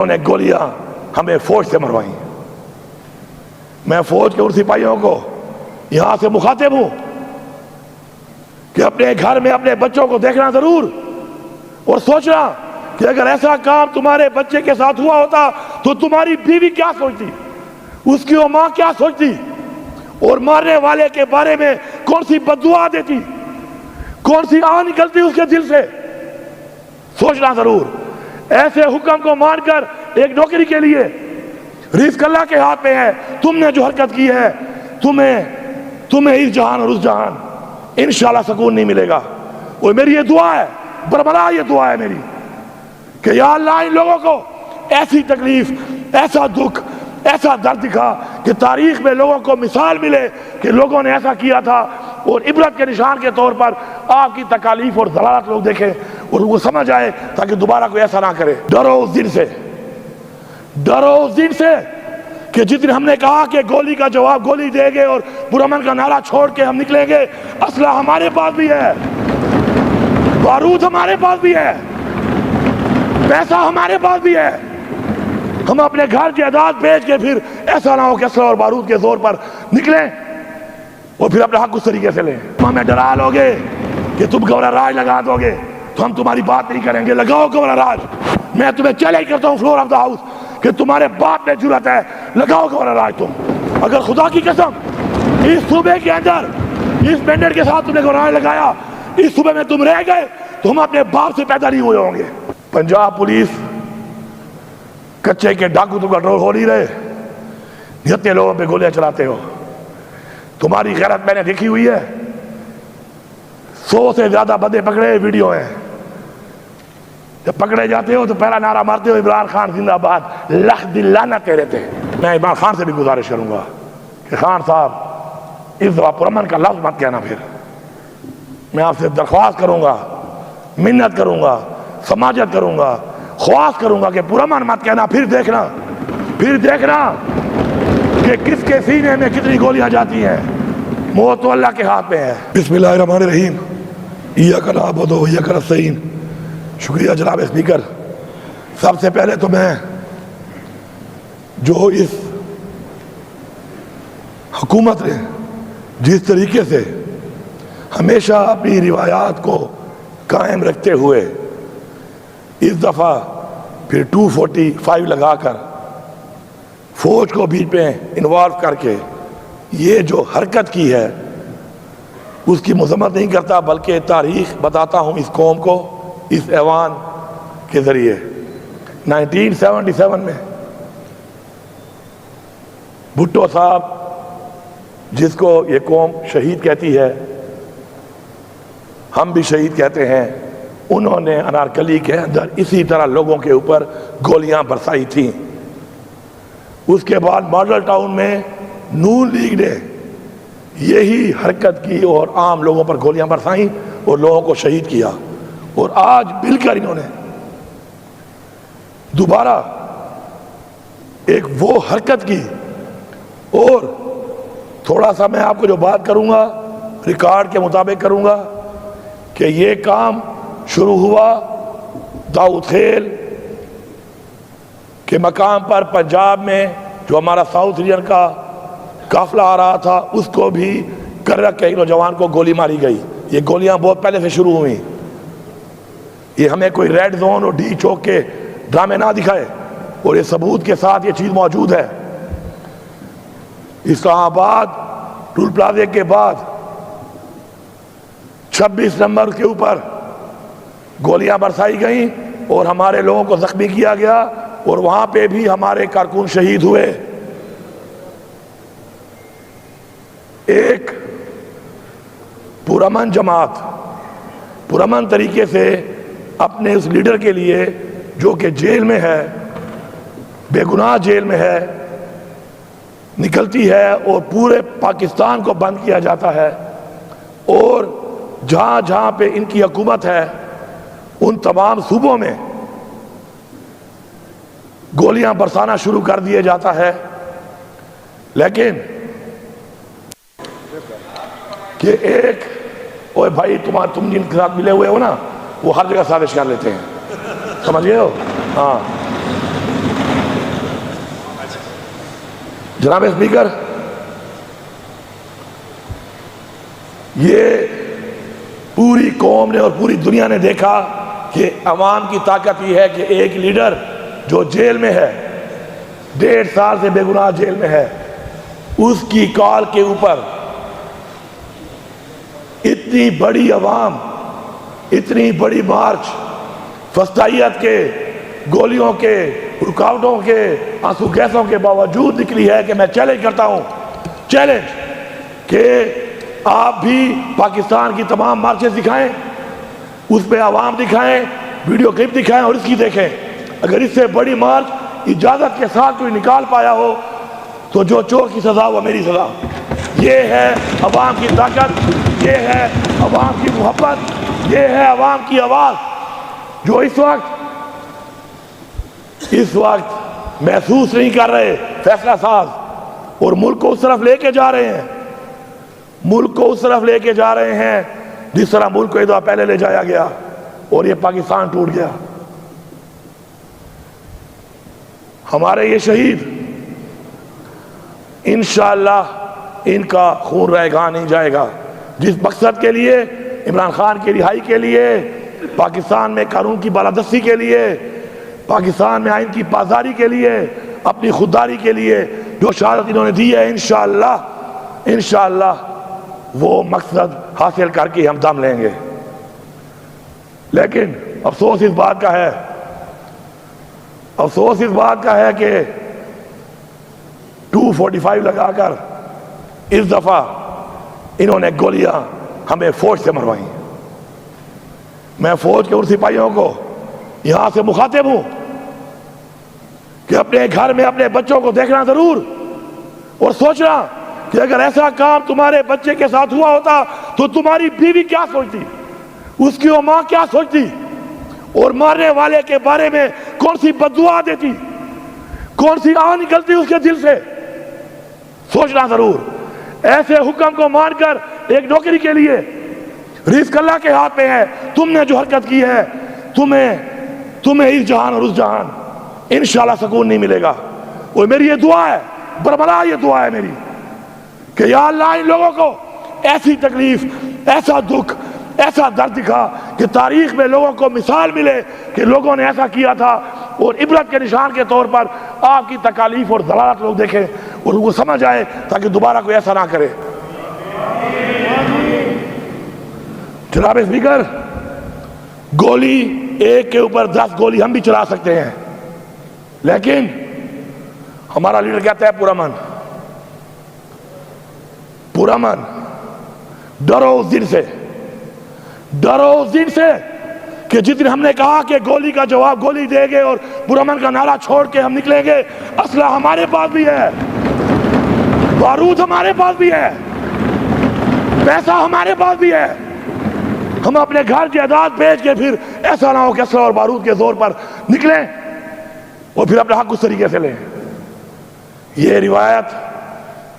نے گولیاں ہمیں فوج سے مروائی. میں فوج کے ان سپاہیوں کو یہاں سے مخاطب ہوں کہ اپنے گھر میں اپنے بچوں کو دیکھنا ضرور اور سوچنا کہ اگر ایسا کام تمہارے بچے کے ساتھ ہوا ہوتا تو تمہاری بیوی کیا سوچتی, اس کی وہ ماں کیا سوچتی, اور مارنے والے کے بارے میں کون سی بددعا دیتی, کون سی آہ نکلتی اس کے دل سے. سوچنا ضرور. ایسے حکم کو مان کر ایک نوکری کے لیے رزق اللہ کے ہاتھ میں ہے, تم نے جو حرکت کی ہے تمہیں اس جہان اور اس جہان انشاءاللہ سکون نہیں ملے گا. اور میری یہ دعا ہے, بربلا یہ دعا ہے میری, کہ یا اللہ ان لوگوں کو ایسی تکلیف, ایسا دکھ, ایسا درد دکھا کہ تاریخ میں لوگوں کو مثال ملے کہ لوگوں نے ایسا کیا تھا, اور عبرت کے نشان کے طور پر آپ کی تکالیف اور ضلالت لوگ دیکھیں اور وہ سمجھ آئے تاکہ دوبارہ کوئی ایسا نہ کرے. ڈرو اس دن سے, ڈرو اس دن سے کہ جس دن ہم نے کہا کہ گولی کا جواب گولی دیں گے اور پرامن کا نعرہ چھوڑ کے ہم نکلیں گے, اسلحہ ہمارے پاس بھی ہے, بارود ہمارے پاس بھی ہے, پیسہ ہمارے پاس بھی ہے. ہم اپنے گھر جائیداد بیچ کے پھر ایسا نہ ہو کہ اسلحہ اور بارود کے زور پر نکلیں اور پھر اپنا حق اس طریقے سے لیں. تم ہمیں ڈرا لو گے کہ تم گورنر راج لگا دو گے تو ہم تمہاری بات نہیں کریں گے. لگاؤ گورنر راج. میں تمہیں چیلنج کرتا ہوں فلور آف دا ہاؤس کہ تمہارے باپ میں جرأت ہے, لگاؤ گورنر راج. تم اگر خدا کی قسم اس صوبے کے اندر اس مینڈیٹ کے ساتھ تم نے گورنر راج لگایا, اس صوبے میں تم رہ گئے تو ہم اپنے باپ سے پیدا نہیں ہوئے ہوں گے. پنجاب پولیس کچے کے ڈاکو تم کنٹرول ہو نہیں رہے, جتنے لوگوں پہ گولیاں چلاتے ہو. تمہاری غیرت میں نے دیکھی ہوئی ہے. 100 سے زیادہ بندے پکڑے ویڈیو ہیں. جب پکڑے جاتے ہو تو پہلا نعرہ مارتے ہو عمران خان زندہ باد, لکھ دل لعنت تیرے تھے. میں عمران خان سے بھی گزارش کروں گا کہ خان صاحب اس دفعہ پرامن کا لفظ مت کہنا. پھر میں آپ سے درخواست کروں گا, منت کروں گا, سماجت کروں گا, خواست کروں گا کہ پرامن مت کہنا. پھر دیکھنا کہ کس کے سینے میں کتنی گولیاں جاتی ہیں. موت تو اللہ کے ہاتھ میں ہے. بسم اللہ الرحمن الرحیم. ایاک نعبد و ایاک نستعین. شکریہ جناب اسپیکر. سب سے پہلے تو میں جو اس حکومت نے جس طریقے سے ہمیشہ اپنی روایات کو قائم رکھتے ہوئے اس دفعہ پھر 245 لگا کر فوج کو بیچ میں انوالو کر کے یہ جو حرکت کی ہے اس کی مذمت نہیں کرتا, بلکہ تاریخ بتاتا ہوں اس قوم کو اس ایوان کے ذریعے. 1977 میں بھٹو صاحب, جس کو یہ قوم شہید کہتی ہے, ہم بھی شہید کہتے ہیں, انہوں نے انارکلی کے اندر اسی طرح لوگوں کے اوپر گولیاں برسائی تھیں. اس کے بعد ماڈل ٹاؤن میں نون لیگ نے یہی حرکت کی اور عام لوگوں پر گولیاں برسائیں اور لوگوں کو شہید کیا. اور آج مل کر انہوں نے دوبارہ ایک وہ حرکت کی. اور تھوڑا سا میں آپ کو جو بات کروں گا ریکارڈ کے مطابق کروں گا کہ یہ کام شروع ہوا داؤد خیل کے مقام پر پنجاب میں, جو ہمارا ساؤتھ ریجن کا قافلہ آ رہا تھا, اس کو بھی کر رکھ کے ایک نوجوان کو گولی ماری گئی. یہ گولیاں بہت پہلے سے شروع ہوئیں. یہ ہمیں کوئی ریڈ زون اور ڈی چوک کے ڈرامے نہ دکھائے, اور یہ ثبوت کے ساتھ یہ چیز موجود ہے. اسلام آباد ٹول پلازے کے بعد 26 نمبر کے اوپر گولیاں برسائی گئیں اور ہمارے لوگوں کو زخمی کیا گیا, اور وہاں پہ بھی ہمارے کارکن شہید ہوئے. ایک پرامن جماعت پرامن طریقے سے اپنے اس لیڈر کے لیے جو کہ جیل میں ہے, بے گناہ جیل میں ہے, نکلتی ہے اور پورے پاکستان کو بند کیا جاتا ہے, اور جہاں جہاں پہ ان کی حکومت ہے ان تمام صوبوں میں گولیاں برسانا شروع کر دیا جاتا ہے. لیکن کہ ایک اوے بھائی تم جن کے ساتھ ملے ہوئے ہو نا, وہ ہر جگہ سازش کر لیتے ہیں, سمجھ گئے ہو. ہاں جناب اسپیکر، یہ پوری قوم نے اور پوری دنیا نے دیکھا کہ عوام کی طاقت یہ ہے کہ ایک لیڈر جو جیل میں ہے، 1.5 سال سے بے گناہ جیل میں ہے، اس کی کال کے اوپر اتنی بڑی عوام، اتنی بڑی مارچ فسطائیت کے، گولیوں کے، رکاوٹوں کے، آنسو گیسوں کے باوجود نکلی ہے کہ میں چیلنج کرتا ہوں، چیلنج کہ آپ بھی پاکستان کی تمام مارچز دکھائیں، اس پہ عوام دکھائیں، ویڈیو کلپ دکھائیں اور اس کی دیکھیں۔ اگر اس سے بڑی مارچ اجازت کے ساتھ کوئی نکال پایا ہو تو جو چور کی سزا وہ میری سزا۔ یہ ہے عوام کی طاقت، یہ ہے عوام کی محبت، یہ ہے عوام کی آواز جو اس وقت محسوس نہیں کر رہے فیصلہ ساز، اور ملک کو اس طرف لے کے جا رہے ہیں، ملک کو اس طرف لے کے جا رہے ہیں جس طرح ملک کو ایک دفعہ پہلے لے جایا گیا اور یہ پاکستان ٹوٹ گیا۔ ہمارے یہ شہید انشاءاللہ ان کا خون رائے گاہ نہیں جائے گا۔ جس مقصد کے لیے، عمران خان کی رہائی کے لیے، پاکستان میں قانون کی بالادستی کے لیے، پاکستان میں آئین کی پاسداری کے لیے، اپنی خودداری کے لیے جو شہادت انہوں نے دی ہے، انشاءاللہ وہ مقصد حاصل کر کے ہم دم لیں گے۔ لیکن افسوس اس بات کا ہے کہ 245 لگا کر اس دفعہ انہوں نے گولیاں ہمیں فوج سے مروائیں۔ میں فوج کے ان سپاہیوں کو یہاں سے مخاطب ہوں کہ اپنے گھر میں اپنے بچوں کو دیکھنا ضرور، اور سوچنا کہ اگر ایسا کام تمہارے بچے کے ساتھ ہوا ہوتا تو تمہاری بیوی کیا سوچتی، اس کی ماں کیا سوچتی، اور مارنے والے کے بارے میں کون سی بددعا دیتی، کون سی آہ نکلتی اس کے دل سے، سوچنا ضرور۔ ایسے حکم کو مان کر ایک نوکری کے لیے رزق اللہ کے ہاتھ میں ہے، تم نے جو حرکت کی ہے تمہیں اس جہان اور اس جہان انشاءاللہ سکون نہیں ملے گا۔ اور میری یہ دعا ہے، برملا یہ دعا ہے میری، کہ یا اللہ ان لوگوں کو ایسی تکلیف، ایسا دکھ، ایسا درد دکھا کہ تاریخ میں لوگوں کو مثال ملے کہ لوگوں نے ایسا کیا تھا، اور عبرت کے نشان کے طور پر آپ کی تکالیف اور ضلالت لوگ دیکھیں اور وہ سمجھ آئے تاکہ دوبارہ کوئی ایسا نہ کرے۔ جناب اسپیکر، گولی ایک کے اوپر 10 گولی ہم بھی چلا سکتے ہیں، لیکن ہمارا لیڈر کہتا ہے پرامن، ڈرو اس دن سے، ڈرو اس دن سے کہ جس دن ہم نے کہا کہ گولی کا جواب گولی دیں گے اور پرامن کا نعرہ چھوڑ کے ہم نکلیں گے، اسلحہ ہمارے پاس بھی ہے، بارود ہمارے پاس بھی ہے، پیسہ ہمارے پاس بھی ہے۔ ہم اپنے گھر جائیداد بیچ کے پھر ایسا نہ ہو کہ اسلحہ اور بارود کے زور پر نکلیں اور پھر اپنا حق اس طریقے سے لیں۔ یہ روایت،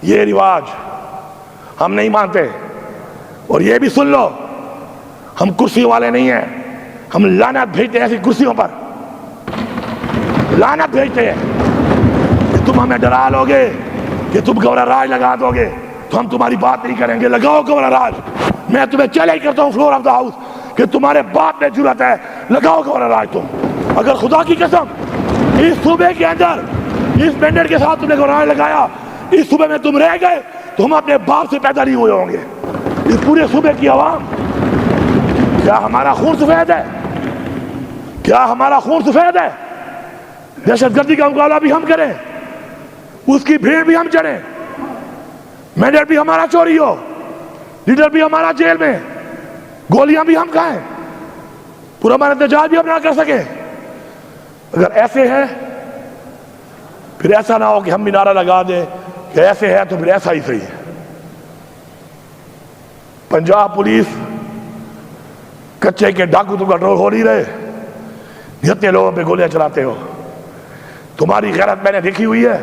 یہ رواج ہم نہیں مانتے، اور یہ بھی سن لو، ہم کرسی والے نہیں ہیں، ہم لعنت بھیجتے ہیں ایسی کرسیوں پر، لعنت بھیجتے ہیں کہ تم ہمیں ڈرا لو گے، کہ تم گورنر راج لگا دو گے تو ہم تمہاری بات نہیں کریں گے۔ لگاؤ گورنر راج، میں تمہیں چیلنج کرتا ہوں فلور آف دا ہاؤس کہ تمہارے باپ میں جرأت ہے، لگاؤ گورنر راج تم۔ اگر خدا کی قسم اس صوبے کے اندر اس مینڈیٹ کے ساتھ تم نے گورنر راج لگایا، اس صوبے میں تم رہ گئے تو ہم اپنے باپ سے پیدا نہیں ہوئے ہوں گے۔ اس پورے صوبے کی عوام، کیا ہمارا خون سفید ہے؟ کیا ہمارا خون سفید ہے؟ دہشت گردی کا مقابلہ بھی ہم کریں، اس کی بھیڑ بھی ہم چڑھیں، مینڈیٹ بھی ہمارا چوری ہو، لیڈر بھی ہمارا جیل میں، گولیاں بھی ہم کھائیں، پورا ہمارا احتجاج بھی ہم نہ کر سکیں؟ اگر ایسے ہے پھر ایسا نہ ہو کہ ہم بھی نعرہ لگا دیں کہ ایسے ہے تو پھر ایسا ہی صحیح ہے۔ پنجاب پولیس کچے کے ڈاکو تو کنٹرول ہو نہیں رہے، جتنے لوگوں پہ گولیاں چلاتے ہو، تمہاری غیرت میں نے دیکھی ہوئی ہے۔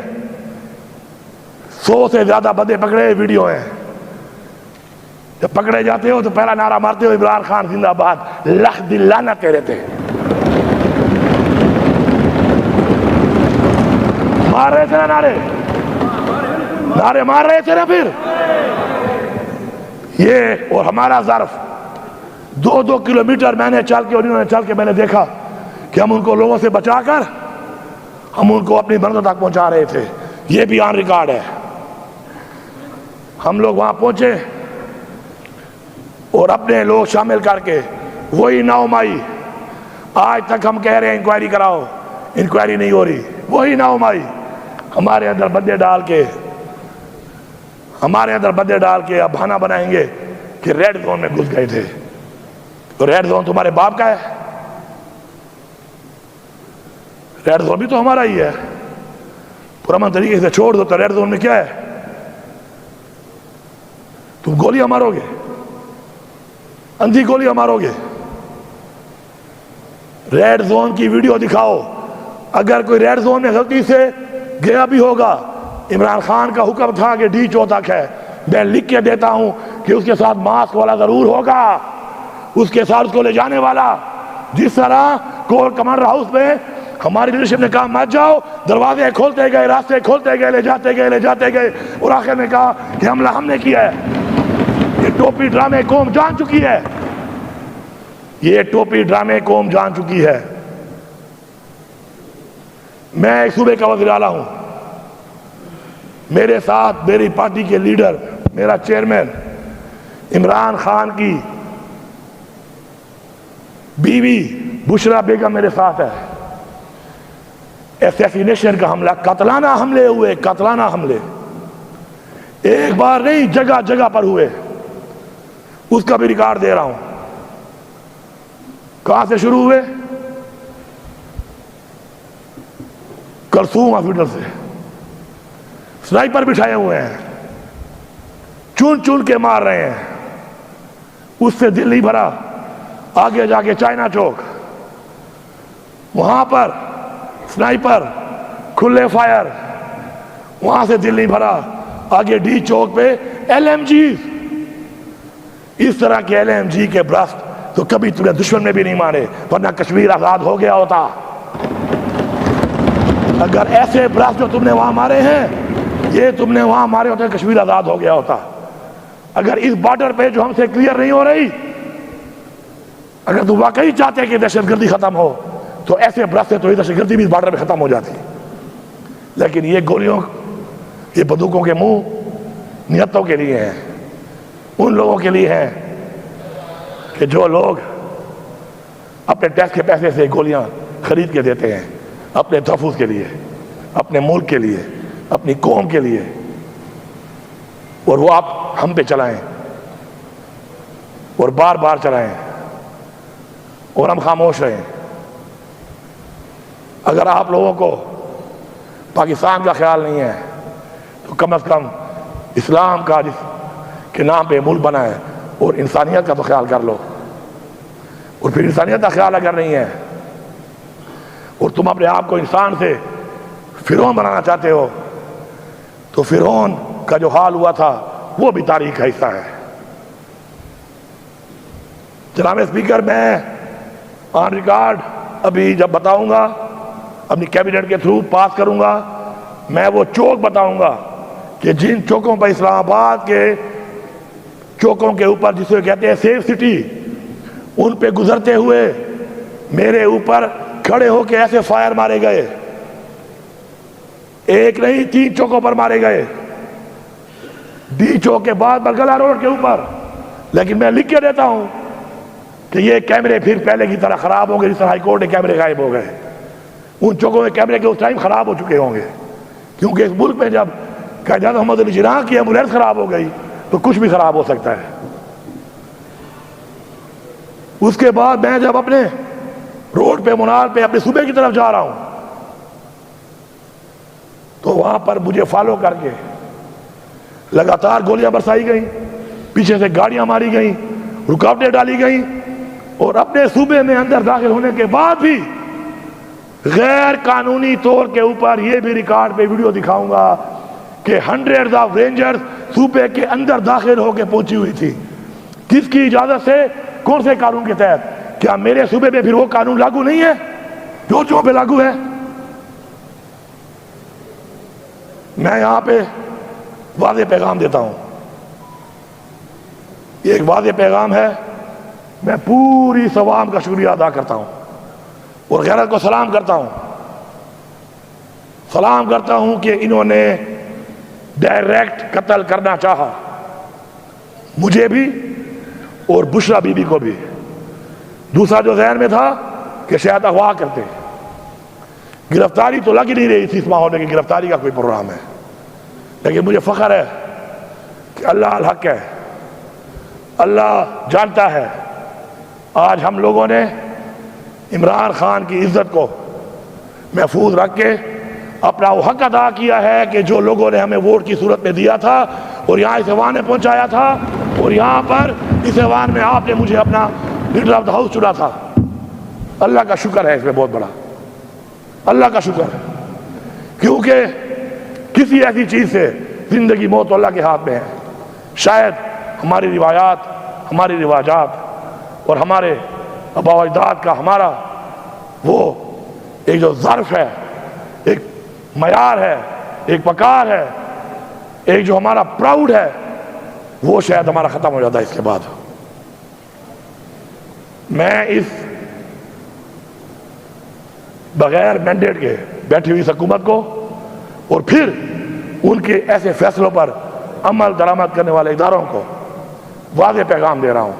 100 سے زیادہ بندے پکڑے، ویڈیو ہیں، جب پکڑے جاتے ہو تو پہلا نعرہ مارتے ہو عمران خان زندہ باد، لکھ دل لعنت تیرے تھے، مار رہے تھے نا نعرے، نعرے مار رہے تھے نا پھر یہ. اور ہمارا ظرف 2 کلومیٹر میں نے چل کے اور انہوں نے چل کے میں نے دیکھا کہ ہم ان کو لوگوں سے بچا کر ہم ان کو اپنی منزل تک پہنچا رہے تھے. یہ بھی آن ریکارڈ ہے. ہم لوگ وہاں پہنچے اور اپنے لوگ شامل کر کے وہی 9 مئی آج تک ہم کہہ رہے ہیں انکوائری کراؤ, انکوائری نہیں ہو رہی. وہی 9 مئی ہمارے اندر بندے ڈال کے اب بہانہ بنائیں گے کہ ریڈ زون میں گھس گئے تھے. تو ریڈ زون تمہارے باپ کا ہے, ریڈ زون بھی تو ہمارا ہی ہے. پرامن طریقے سے چھوڑ دو تو ریڈ زون میں کیا ہے؟ تم گولیاں مارو گے, اندھی گولیاں مارو گے. ریڈ زون کی ویڈیو دکھاؤ. اگر کوئی ریڈ زون میں غلطی سے گیا بھی ہوگا, عمران خان کا حکم تھا کہ ڈی چو تک ہے, میں لکھ کے دیتا ہوں کہ اس کے ساتھ ماسک والا ضرور ہوگا, اس کے ساتھ اس کو لے جانے والا. جس طرح کور کمانڈر ہاؤس میں ہماری لیڈرشپ نے کہا مت جاؤ, دروازے کھولتے گئے, راستے کھولتے گئے, لے جاتے گئے اور آخر میں کہا کہ حملہ ہم نے کیا ہے. یہ ٹوپی ڈرامے قوم جان چکی ہے, یہ ٹوپی ڈرامے قوم جان چکی ہے. میں ایک صوبے کا وزیر اعلیٰ ہوں, میرے ساتھ میری پارٹی کے لیڈر, میرا چیئرمین عمران خان کی بیوی بشرا بیگم میرے ساتھ ہے. ایسیسینیشن کا حملہ, قاتلانہ حملے ہوئے, قاتلانہ حملے ایک بار نہیں جگہ جگہ پر ہوئے. اس کا بھی ریکارڈ دے رہا ہوں. کہاں سے شروع ہوئے؟ کلثوم ہاسپٹل سے. سنائپر بٹھائے ہوئے ہیں, چن چن کے مار رہے ہیں. اس سے دل نہیں بھرا, آگے جا کے چائنا چوک, وہاں پر سنائپر کھلے فائر, وہاں سے دل نہیں بھرا, آگے ڈی چوک پہ LMG. اس طرح کے LMG کے برسٹ تو کبھی تمہیں دشمن میں بھی نہیں مارے, ورنہ کشمیر آزاد ہو گیا ہوتا. اگر ایسے برسٹ جو تم نے وہاں مارے ہیں, یہ تم نے وہاں مارے ہوتے, کشمیر آزاد ہو گیا ہوتا. اگر اس بارڈر پہ جو ہم سے کلیئر نہیں ہو رہی, اگر تم واقعی چاہتے کہ دہشت گردی ختم ہو تو ایسے برسٹ سے تو یہ دہشت گردی بھی اس بارڈر پہ ختم ہو جاتی. لیکن یہ گولیوں, یہ بندوقوں کے منہ نیتوں کے لیے ہیں, ان لوگوں کے لیے ہیں کہ جو لوگ اپنے ٹیکس کے پیسے سے گولیاں خرید کے دیتے ہیں اپنے تحفظ کے لیے, اپنے ملک کے لیے, اپنی قوم کے لیے, اور وہ آپ ہم پہ چلائیں اور بار بار چلائیں اور ہم خاموش رہیں. اگر آپ لوگوں کو پاکستان کا خیال نہیں ہے تو کم از کم اسلام کا جس کے نام پہ ملک بنا ہے اور انسانیت کا تو خیال کر لو. اور پھر انسانیت کا خیال اگر نہیں ہے اور تم اپنے آپ کو انسان سے فرعون بنانا چاہتے ہو تو فرعون کا جو حال ہوا تھا وہ بھی تاریخ کا حصہ ہے. جناب اسپیکر, میں آن ریکارڈ ابھی جب بتاؤں گا, اپنی کیبنٹ کے تھرو پاس کروں گا, میں وہ چوک بتاؤں گا کہ جن چوکوں پر اسلام آباد کے چوکوں کے اوپر جسے کہتے ہیں سیف سٹی, ان پہ گزرتے ہوئے میرے اوپر کھڑے ہو کے ایسے فائر مارے گئے. ایک نہیں 3 چوکوں پر مارے گئے, ڈی چوک کے بعد برگلا روڈ کے اوپر. لیکن میں لکھ کے دیتا ہوں کہ یہ کیمرے پھر پہلے کی طرح خراب ہوں گے جس طرح ہائی کورٹ کے کیمرے غائب ہو گئے. ان چوکوں میں کیمرے کے اس ٹائم خراب ہو چکے ہوں گے, کیونکہ اس ملک میں جب قائد اعظم محمد علی جناح کی ایمبولینس خراب ہو گئی تو کچھ بھی خراب ہو سکتا ہے. اس کے بعد میں جب اپنے روڈ پہ منال پہ اپنے صوبے کی طرف جا رہا ہوں تو وہاں پر مجھے فالو کر کے لگاتار گولیاں برسائی گئیں, پیچھے سے گاڑیاں ماری گئیں, رکاوٹیں ڈالی گئیں, اور اپنے صوبے میں اندر داخل ہونے کے بعد بھی غیر قانونی طور کے اوپر, یہ بھی ریکارڈ پہ ویڈیو دکھاؤں گا کہ ہنڈریڈز آف رینجرز صوبے کے اندر داخل ہو کے پہنچی ہوئی تھی. کس کی اجازت سے, کون سے قانون کے تحت؟ کیا میرے صوبے میں پھر وہ قانون لاگو نہیں ہے جو پہ لاگو ہے؟ میں یہاں پہ واضح پیغام دیتا ہوں. یہ ایک واضح پیغام ہے. میں پوری عوام کا شکریہ ادا کرتا ہوں اور غیرت کو سلام کرتا ہوں. سلام کرتا ہوں کہ انہوں نے ڈائریکٹ قتل کرنا چاہا، مجھے بھی اور بشرا بی بی کو بھی. دوسرا جو ذہن میں تھا کہ شاید اغوا کرتے. گرفتاری تو لگ ہی نہیں رہی تھی اس ماحول میں کہ گرفتاری کا کوئی پروگرام ہے، لیکن مجھے فخر ہے کہ اللہ الحق ہے، اللہ جانتا ہے. آج ہم لوگوں نے عمران خان کی عزت کو محفوظ رکھ کے اپنا وہ حق ادا کیا ہے کہ جو لوگوں نے ہمیں ووٹ کی صورت میں دیا تھا اور یہاں اس ایوان میں پہنچایا تھا، اور یہاں پر اس ایوان میں آپ نے مجھے اپنا لیڈر آف دا ہاؤس چنا تھا. اللہ کا شکر ہے اس میں بہت بڑا، اللہ کا شکر ہے. کیونکہ کسی ایسی چیز سے زندگی موت اللہ کے ہاتھ میں ہے. شاید ہماری روایات، ہماری رواجات اور ہمارے آباء و اجداد کا ہمارا وہ ایک جو ظرف ہے، ایک معیار ہے، ایک وقار ہے، ایک جو ہمارا پراؤڈ ہے، وہ شاید ہمارا ختم ہو جاتا ہے اس کے بعد. میں اس بغیر مینڈیٹ کے بیٹھی ہوئی اس حکومت کو اور پھر ان کے ایسے فیصلوں پر عمل درآمد کرنے والے اداروں کو واضح پیغام دے رہا ہوں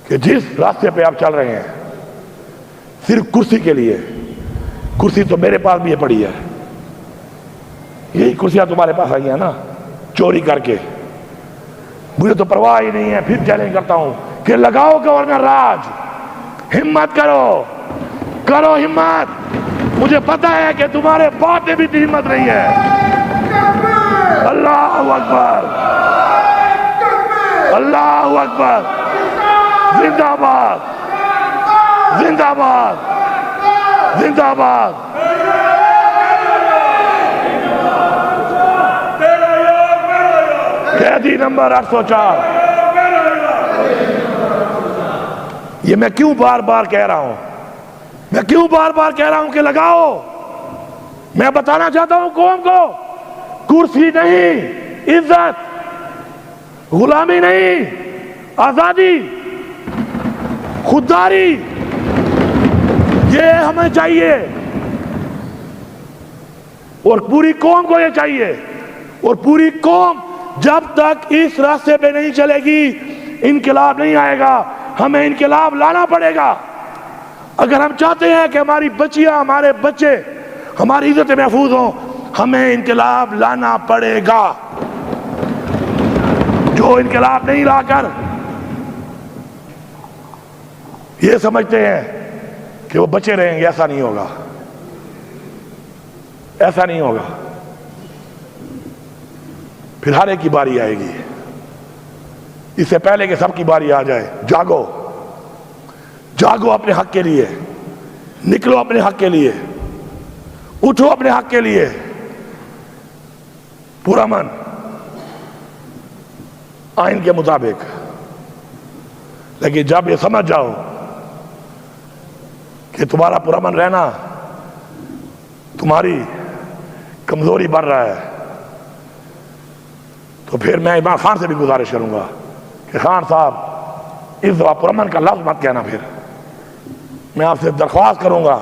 کہ جس راستے پہ آپ چل رہے ہیں صرف کرسی کے لیے، کرسی تو میرے پاس بھی پڑی ہے، یہی کرسیاں تمہارے پاس آئی ہیں نا چوری کر کے. مجھے تو پرواہ ہی نہیں ہے. پھر چیلنج کرتا ہوں کہ لگاؤ گورنر راج، ہمت کرو، کرو ہمت. مجھے پتا ہے کہ تمہارے باپ میں بھی اتنی ہمت نہیں ہے. اللہ اکبر، اللہ اکبر. زندہ باد، زندہ باد، زندہ باد. قیدی نمبر 804. یہ میں کیوں بار بار کہہ رہا ہوں، میں کیوں بار بار کہہ رہا ہوں کہ لگاؤ. میں بتانا چاہتا ہوں قوم کو، کرسی نہیں، عزت، غلامی نہیں، آزادی، خودداری، یہ ہمیں چاہیے اور پوری قوم کو یہ چاہیے. اور پوری قوم جب تک اس راستے پہ نہیں چلے گی انقلاب نہیں آئے گا. ہمیں انقلاب لانا پڑے گا. اگر ہم چاہتے ہیں کہ ہماری بچیاں، ہمارے بچے، ہماری عزتیں محفوظ ہوں، ہمیں انقلاب لانا پڑے گا. جو انقلاب نہیں لا کر یہ سمجھتے ہیں کہ وہ بچے رہیں گے، ایسا نہیں ہوگا، ایسا نہیں ہوگا. پھر ہر ایک کی باری آئے گی. اس سے پہلے کہ سب کی باری آ جائے، جاگو، جاگو اپنے حق کے لیے، نکلو اپنے حق کے لیے، اٹھو اپنے حق کے لیے. پرامن آئین کے مطابق. لیکن جب یہ سمجھ جاؤ کہ تمہارا پرامن رہنا تمہاری کمزوری بڑھ رہا ہے، تو پھر میں عمران خان سے بھی گزارش کروں گا کہ خان صاحب اس دفعہ پرامن کا لفظ مت کہنا. پھر میں آپ سے درخواست کروں گا،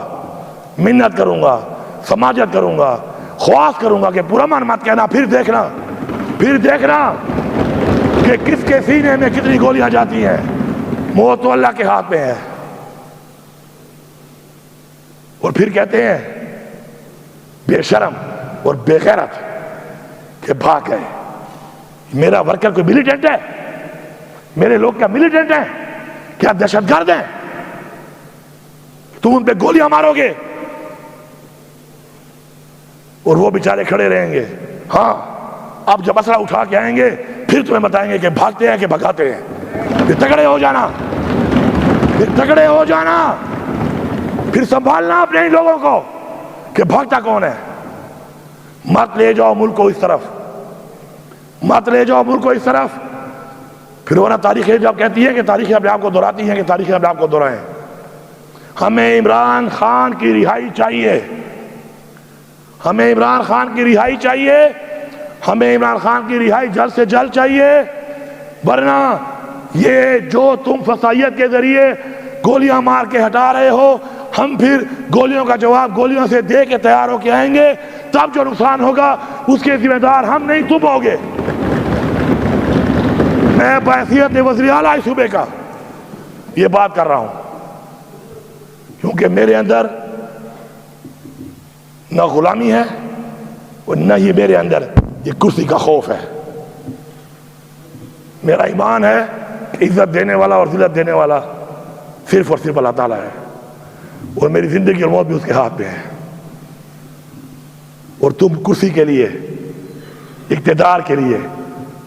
منت کروں گا، سماجت کروں گا، خواست کروں گا کہ پرامن مت کہنا. پھر دیکھنا، پھر دیکھنا کہ کس کے سینے میں کتنی گولیاں جاتی ہیں. موت تو اللہ کے ہاتھ میں ہے. اور پھر کہتے ہیں بے شرم اور بے غیرت کہ بھاگ گئے. میرا ورکر کوئی ملیٹنٹ ہے؟ میرے لوگ کیا ملیٹنٹ ہیں؟ کیا دہشت گرد ہیں؟ تم ان پہ گولیاں مارو گے اور وہ بیچارے کھڑے رہیں گے. ہاں، اب جب اسلحہ اٹھا کے آئیں گے پھر تمہیں بتائیں گے کہ بھاگتے ہیں کہ بھگاتے ہیں. پھر تگڑے ہو جانا، پھر تگڑے ہو جانا، پھر سنبھالنا اپنے ان لوگوں کو کہ بھاگتا کون ہے. مت لے جاؤ ملک کو اس طرف، مت لے جاؤ ملک کو اس طرف. پھر وہ نا تاریخیں جب کہتی ہے کہ تاریخیں اپنے آپ کو دہراتی ہیں کہ تاریخیں اپنے آپ کو دہرائیں. ہمیں عمران خان کی رہائی چاہیے، ہمیں عمران خان کی رہائی چاہیے. ہمیں عمران خان کی رہائی جلد سے جلد چاہیے، ورنہ یہ جو تم فسائیت کے ذریعے گولیاں مار کے ہٹا رہے ہو، ہم پھر گولیوں کا جواب گولیوں سے دے کے تیار ہو کے آئیں گے، تب جو نقصان ہوگا اس کے ذمہ دار ہم نہیں تم ہوگے۔ میں بحیثیت وزیر اعلیٰ اس صوبے کا یہ بات کر رہا ہوں، کیونکہ میرے اندر نہ غلامی ہے اور نہ ہی میرے اندر یہ کرسی کا خوف ہے۔ میرا ایمان ہے کہ عزت دینے والا اور ذلت دینے والا صرف اور صرف اللہ تعالیٰ ہے، اور میری زندگی اور موت بھی اس کے ہاتھ میں ہے۔ اور تم کرسی کے لیے، اقتدار کے لیے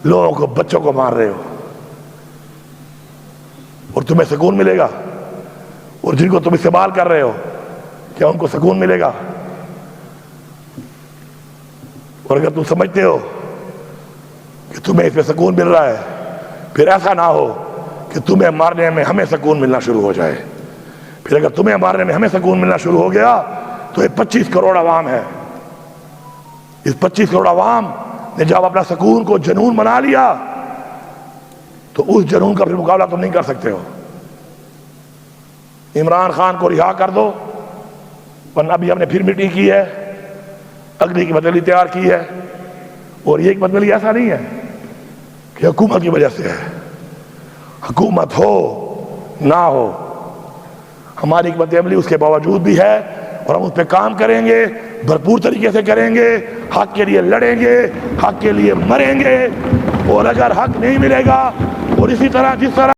لوگوں کو، بچوں کو مار رہے ہو، اور تمہیں سکون ملے گا؟ اور جن کو تم استعمال کر رہے ہو کیا ان کو سکون ملے گا؟ اور اگر تم سمجھتے ہو کہ تمہیں اس پہ سکون مل رہا ہے، پھر ایسا نہ ہو کہ تمہیں مارنے میں ہمیں سکون ملنا شروع ہو جائے۔ پھر اگر تمہیں مارنے میں ہمیں سکون ملنا شروع ہو گیا تو یہ 25 کروڑ عوام ہے، اس 25 کروڑ عوام نے جب اپنا سکون کو جنون بنا لیا تو اس جنون کا پھر مقابلہ تم نہیں کر سکتے ہو۔ عمران خان کو رہا کر دو، ورنہ ابھی ہم نے پھر میٹنگ کی ہے، اگلی کی بدلی تیار کی ہے، اور یہ ایک بدلی ایسا نہیں ہے کہ حکومت کی وجہ سے ہے۔ حکومت ہو نہ ہو، ہماری حکمت عملی اس کے باوجود بھی ہے، اور ہم اس پہ کام کریں گے، بھرپور طریقے سے کریں گے، حق کے لیے لڑیں گے، حق کے لیے مریں گے، اور اگر حق نہیں ملے گا اور اسی طرح جس طرح